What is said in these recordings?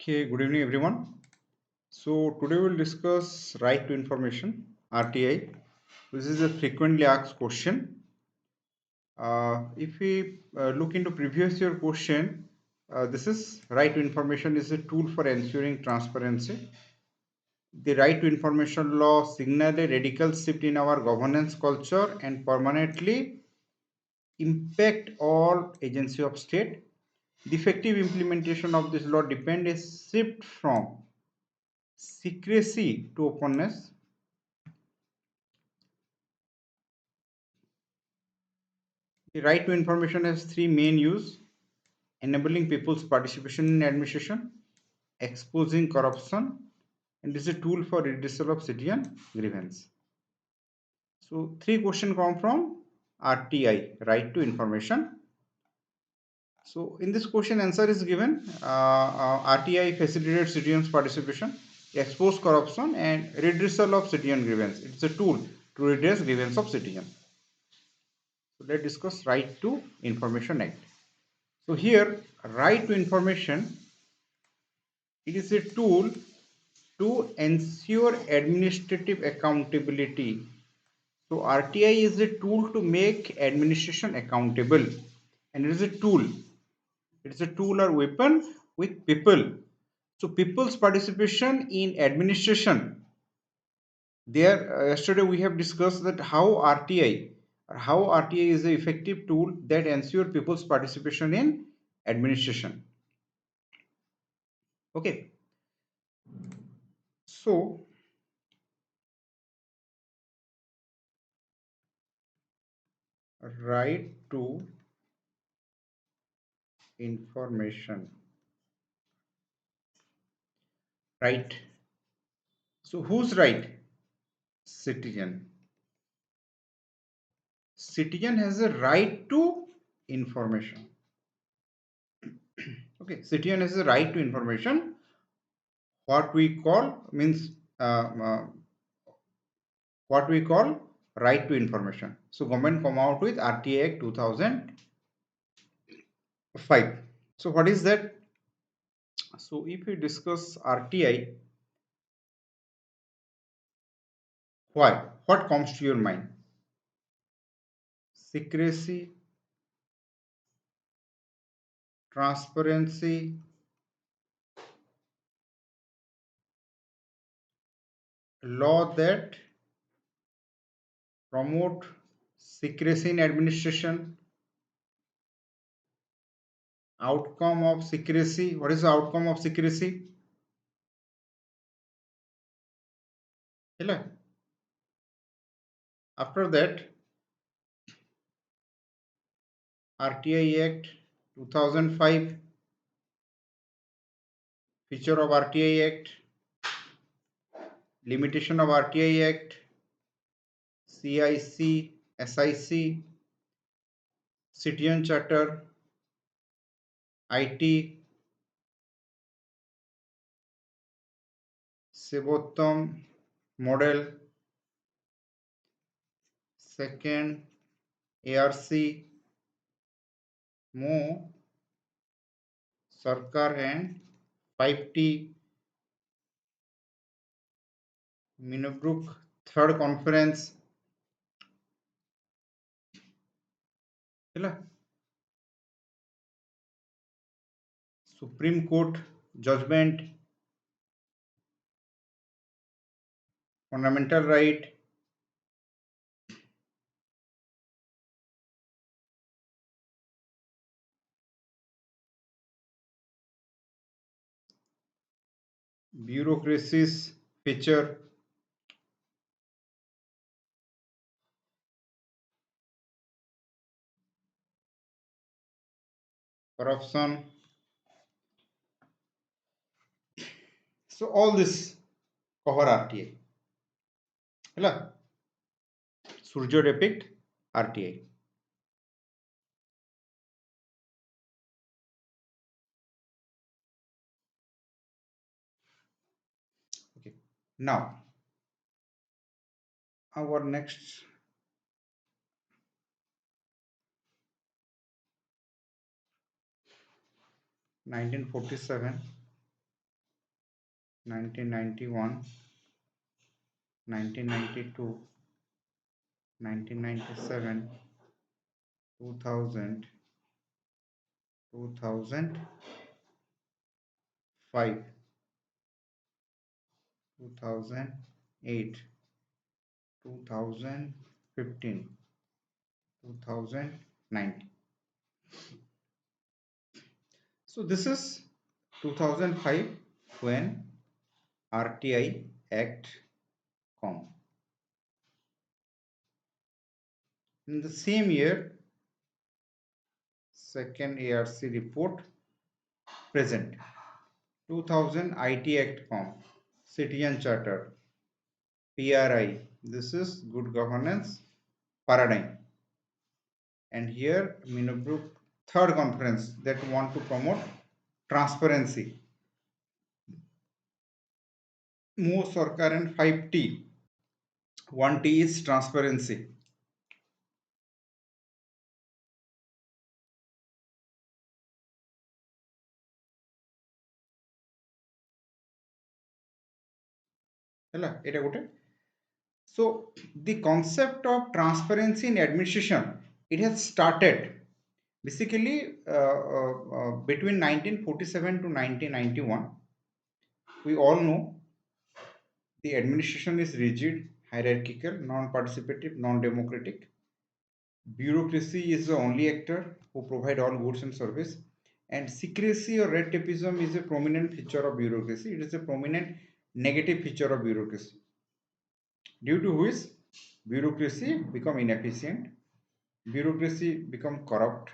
Okay, good evening everyone. So today we'll discuss right to information RTI. This is a frequently asked question. If we look into previous year question, this is right to information is a tool for ensuring transparency. The right to information law signaled a radical shift in our governance culture and permanently impact all agency of state. The effective implementation of this law depends a shift from secrecy to openness. The right to information has three main use: enabling people's participation in administration, exposing corruption, and is a tool for redressal of citizen grievance. So three questions come from RTI, right to information. So in this question, answer is given. RTI facilitates citizens' participation, expose corruption, and redressal of citizen grievance. It's a tool to redress grievance of citizen. So let's discuss Right to Information Act. So here, right to information, it is a tool to ensure administrative accountability. So RTI is a tool to make administration accountable, and it is a tool. It is a tool or weapon with people. So people's participation in administration. There, yesterday we have discussed that how RTI is an effective tool that ensure people's participation in administration. Okay, so right to information, right? So who's right? Citizen. Citizen has a right to information. Okay, citizen has a right to information. What we call means uh, uh, what we call right to information. So government come out with RTA Act 2005. So what is that? So if we discuss RTI, why? What comes to your mind? Secrecy, transparency, law that promote secrecy in administration, outcome of secrecy. What is the outcome of secrecy? Hello. After that, RTI Act 2005, feature of RTI Act, limitation of RTI Act, CIC, SIC, Citizen Charter, IT, Sebotham model, second ARC, Mo, Sarkar and 5T, Minobrook, third conference. Supreme Court judgment, fundamental right, bureaucracies feature, corruption. So all this cover RTA. ହେଲା? Surjo depict RTI. Okay. Now our next 1947 1991, 1992, 1997, 2000, 2005, 2008, 2015, 2019. So this is 2005 when RTI Act come. In the same year, second ARC report present. 2000 IT Act come. Citizen Charter, PRI. This is good governance paradigm. And here Minobrook third conference that want to promote transparency. Mo Sarkar and 5T. 1T is transparency. Eta gote. So the concept of transparency in administration, it has started basically between 1947 to 1991. We all know the administration is rigid, hierarchical, non-participative, non-democratic. Bureaucracy is the only actor who provide all goods and service. And secrecy or red tapeism is a prominent feature of bureaucracy. It is a prominent negative feature of bureaucracy, due to which bureaucracy become inefficient, bureaucracy become corrupt,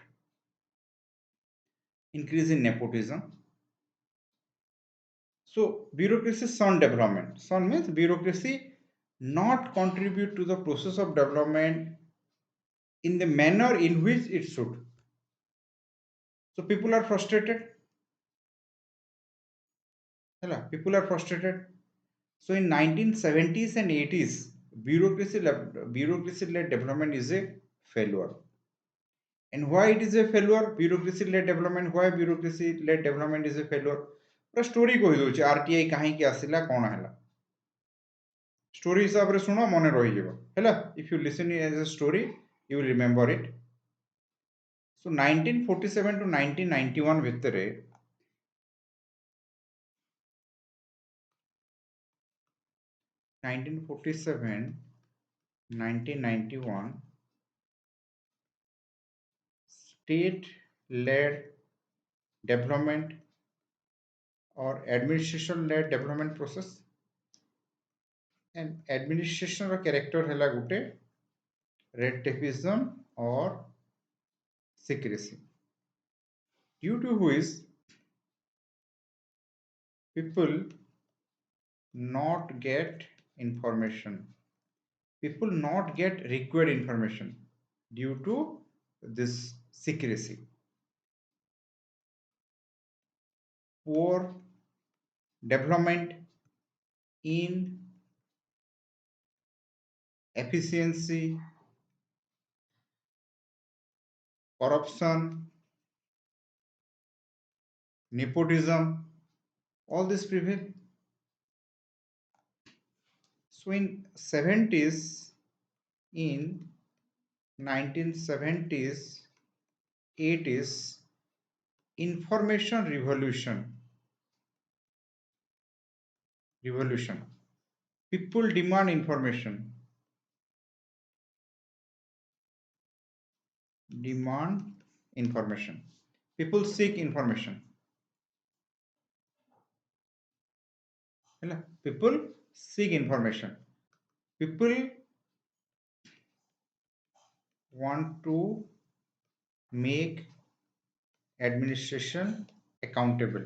increase in nepotism. So bureaucracy son development. Son means bureaucracy not contribute to the process of development in the manner in which it should. So people are frustrated. People are frustrated. So in 1970s and 80s, bureaucracy-led development is a failure. And why it is a failure? Bureaucracy-led development. Why bureaucracy-led development is a failure? A story कहि दउछि RTI काहेकि आसिला कोन हला. Story हिसाब रे सुनो मने रहि जेबो. हला, if you listen it as a story, you will remember it. So 1947 to 1991 भितरे 1947 1991 state-led development or administration-led development process. And administration or character hela gute red tapeism or secrecy, due to which people not get information, people not get required information due to this secrecy. Poor development in efficiency, corruption, nepotism, all this prevail. So in 70s, in 1970s, 80s, information revolution. People demand information. People seek information. People seek information. People want to make administration accountable.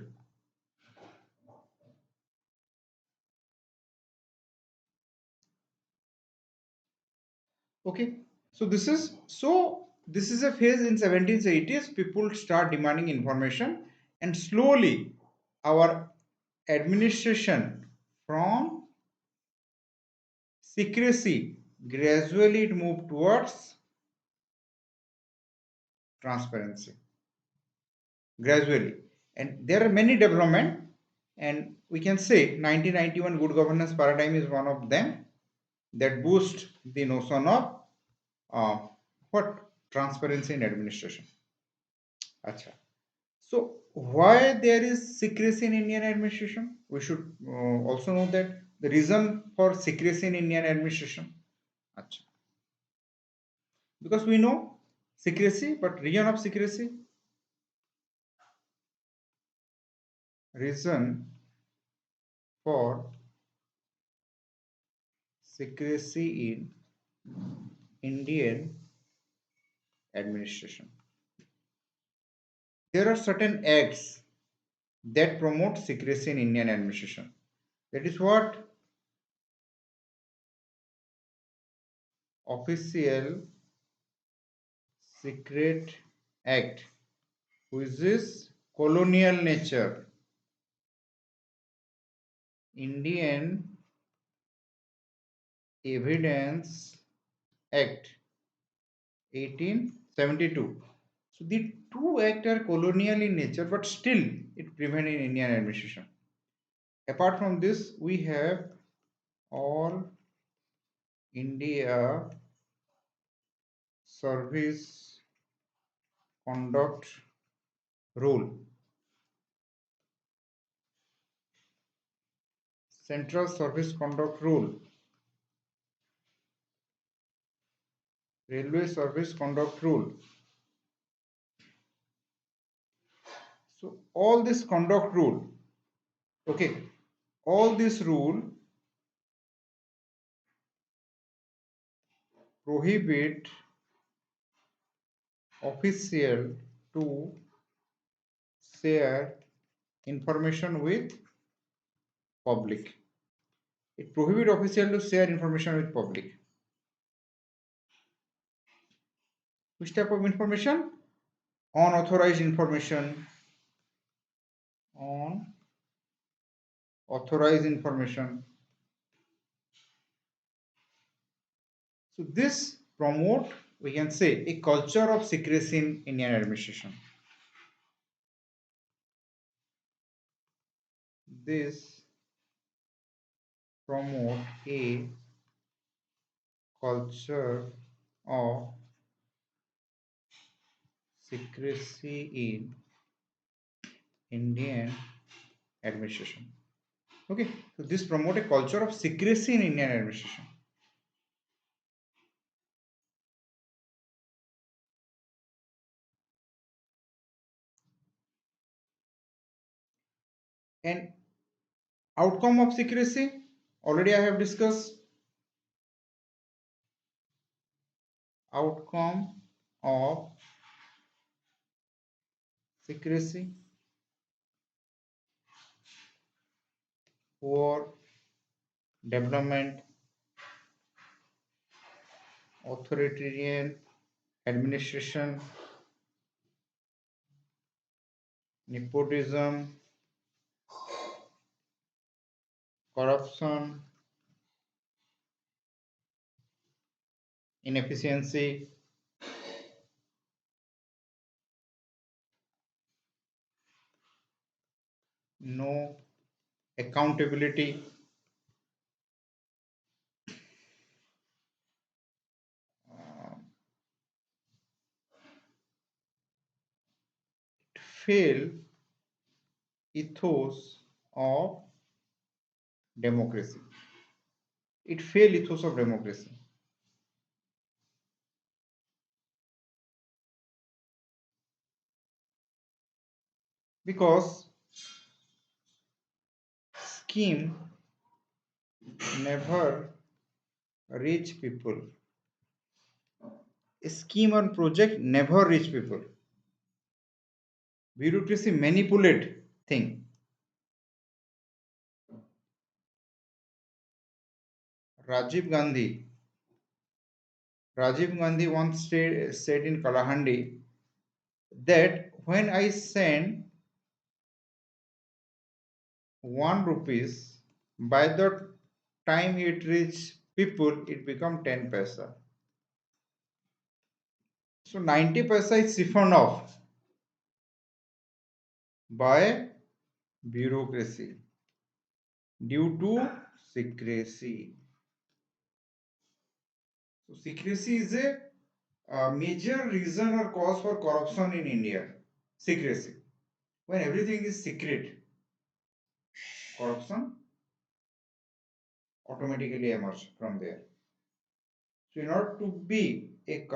Okay, so this is a phase in 1780s. People start demanding information, and slowly our administration from secrecy gradually it moved towards transparency. Gradually, and there are many development And we can say 1991 good governance paradigm is one of them that boost the notion of uh, what transparency in administration. Acha. So why there is secrecy in Indian administration? We should also know that the reason for secrecy in Indian administration. Acha. Because we know secrecy, but reason of secrecy, reason for secrecy in Indian administration. There are certain acts that promote secrecy in Indian administration. That is what Official Secret Act, which is colonial nature, Indian Evidence Act 1872. So the two acts are colonial in nature, but still it prevails in Indian administration. Apart from this, we have All India Service Conduct Rule, Central Service Conduct Rule, Railway Service Conduct Rule. So all this conduct rule, okay, all this rule prohibit official to share information with public. It prohibit official to share information with public. Which type of information? Unauthorized information. Unauthorized information. So this promote, we can say, a culture of secrecy in Indian administration. This promote a culture of secrecy in Indian administration. Okay, so this promote a culture of secrecy in Indian administration. And outcome of secrecy, already I have discussed. Outcome of secrecy, poor development, authoritarian administration, nepotism, corruption, inefficiency, no accountability, uh, fail ethos of democracy. It fail ethos of democracy. Because scheme never reach people. A scheme or project never reach people. Bureaucracy manipulate thing. Rajiv Gandhi. Rajiv Gandhi once said in Kalahandi that when I send 1 rupees, by the time it reach people, it become 10 paisa. So 90 paisa is siphoned off by bureaucracy. due to secrecy. So secrecy is a major reason or cause for corruption in India. Secrecy. When everything is secret, corruption automatically emerge from there. So in order to be a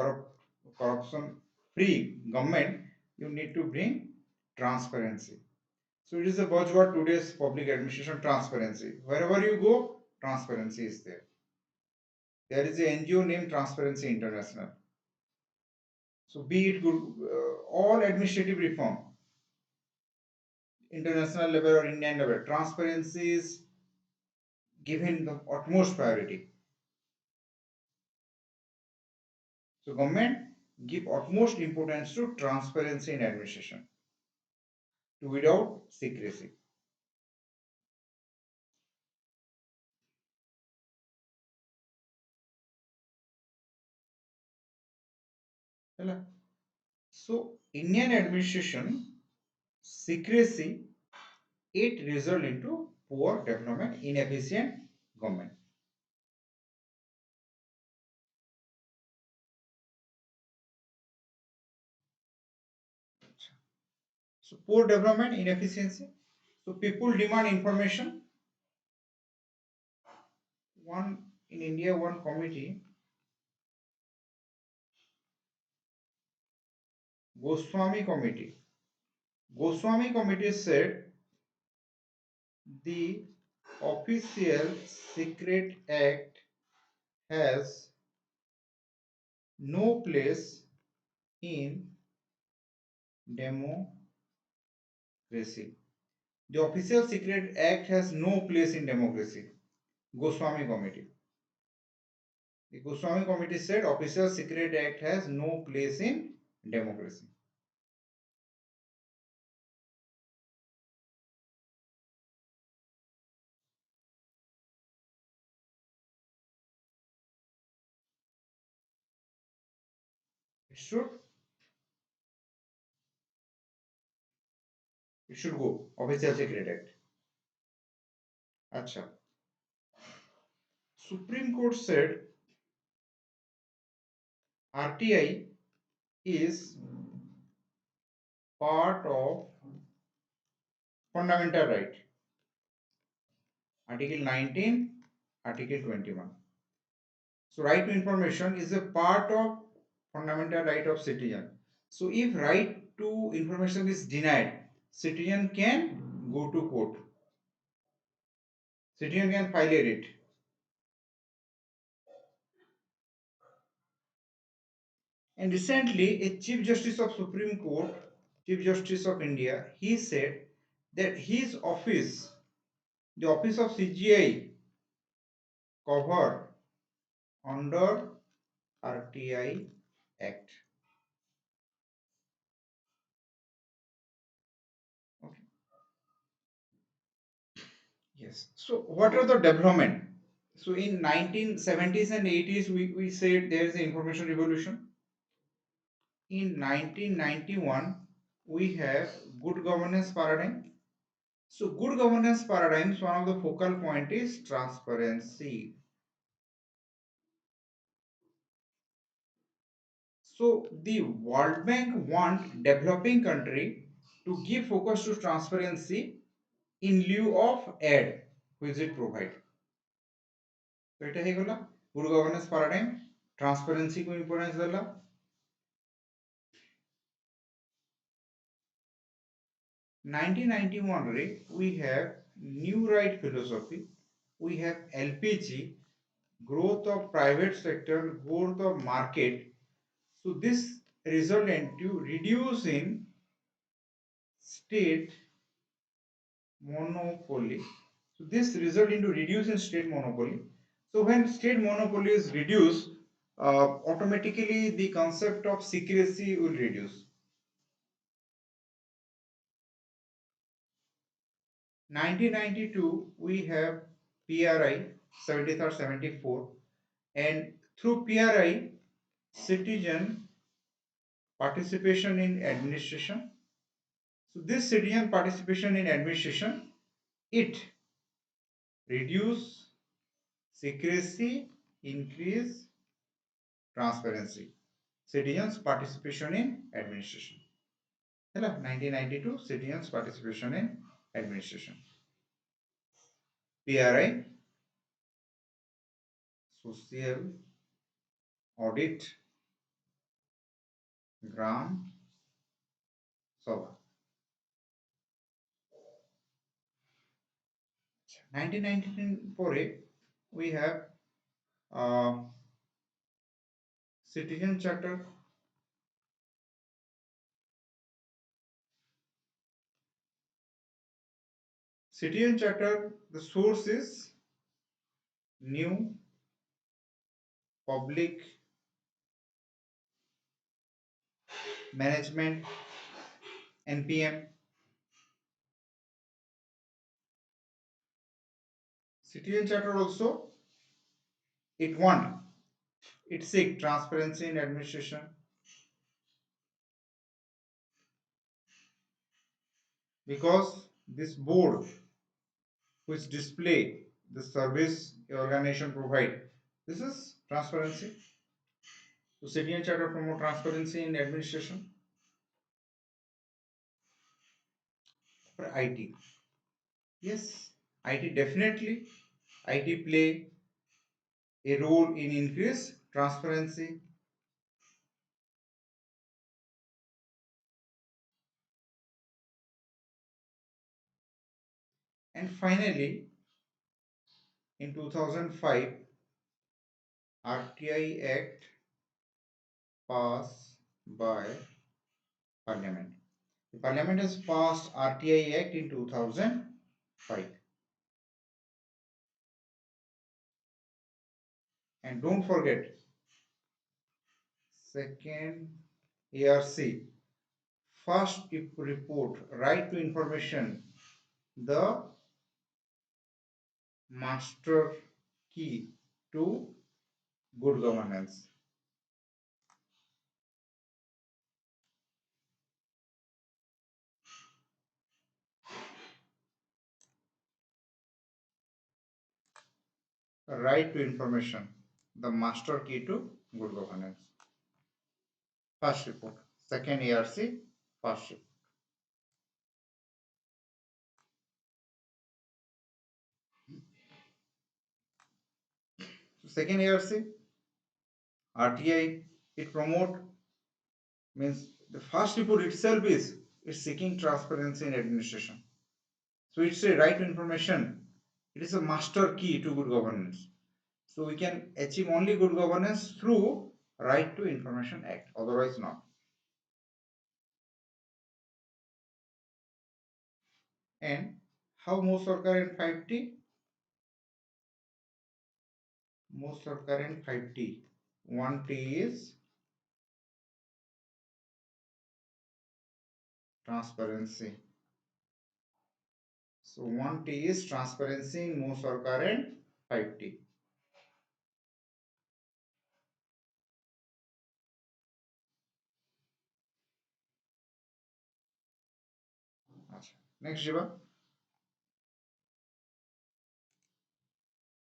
corruption free government, you need to bring transparency. So it is a buzzword today's public administration, transparency. Wherever you go, transparency is there. There is an NGO named Transparency International. So be it good, all administrative reform, international level or Indian level, transparency is given the utmost priority. So government give utmost importance to transparency in administration, to weed out secrecy. So Indian administration secrecy, it result into poor development, inefficient government. So poor development, inefficiency. So people demand information. One in India, one committee, Goswami committee. Goswami committee said the official secret act has no place in democracy. The official secret act has no place in democracy. Goswami committee. The Goswami committee said official secret act has no place in democracy. It should it should go official secret act. Acha. Supreme Court said RTI is part of fundamental right. Article 19, Article 21. So right to information is a part of fundamental right of citizen. So if right to information is denied, citizen can go to court. Citizen can file a writ. And recently, a Chief Justice of Supreme Court, Chief Justice of India, he said that his office, the office of CGI, cover under RTI Act. Okay. Yes. So what are the development? So in 1970s and 80s, we said there is an information revolution. In 1991, we have good governance paradigm. So good governance paradigms, one of the focal point is transparency. So the World Bank want developing country to give focus to transparency in lieu of aid which it provide. So এটা হয়ে গেল good governance paradigm, transparency को importance देला. 1991 रे we have new right philosophy, we have LPG, growth of private sector, growth of market. So this result into reduce in state monopoly. So this result into reduce in state monopoly. So when state monopoly is reduced, automatically the concept of secrecy will reduce. 1992 we have PRI 73rd 74, and through PRI citizen participation in administration. So this citizen participation in administration, it reduce secrecy, increase transparency, citizens participation in administration. Hello, 1992 citizens participation in administration. PRI, social audit, gram sabha. 1994 we have citizen charter. Citizen charter, the source is new public management, NPM. Citizen charter also, it seek transparency in administration, because this board which display the service your organization provide, this is transparency. So citizen charter promote transparency in administration. For IT, yes, IT definitely, IT play a role in increase transparency. And finally, in 2005, RTI Act passed by Parliament. The Parliament has passed RTI Act in 2005. And don't forget, second ARC, first report, right to information, the master key to good governance. Right to information, the master key to good governance. First report, second ARC, first report. So second ARC, RTI, it promote, means the first report itself is seeking transparency in administration. So it's a right to information. It is a master key to good governance. So we can achieve only good governance through Right to Information Act, otherwise not. And how most are current 5T? Most are current 5T. 1T is transparency. So 1T is transparency in most are current 5T. Next, Jiva.